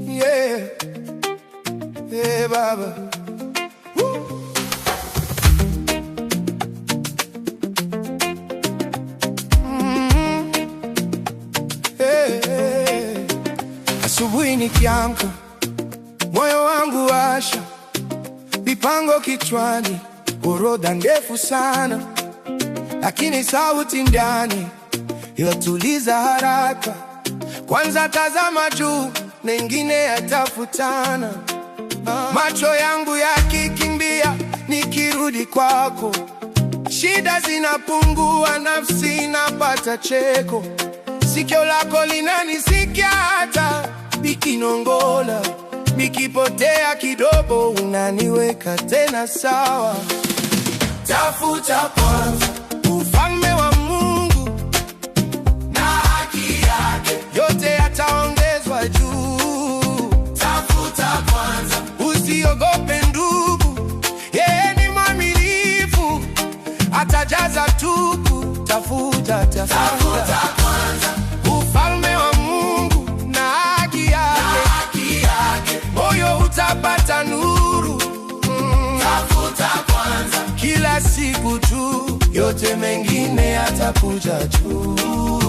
Yeah, yeah, Baba. Asubuhi nikiamka, moyo wangu washa, mipango kichwani, orodha ndefu sana, lakini sauti ndani yatuliza haraka. Kwanza tazama juu, mengine yatafutana. Macho yangu yakikimbia, nikirudi kwako, shida zinapungua, nafsi inapata cheko. Sikio lako linanisikia hata nikinongola, nikipotea kidogo unaniweka tena sawa. Tafuta kwanza ufalme wa Mungu na haki yake, yote yataongezwa juu. Tafuta kwanza, usiogope ndugu, yeye ni mwaminifu, atajaza tupu. Tafuta kwanza ufalme wa Mungu na haki yake, moyo utapata nuru. Tafuta kwanza kila siku tu, yote mengine yatakuja juu.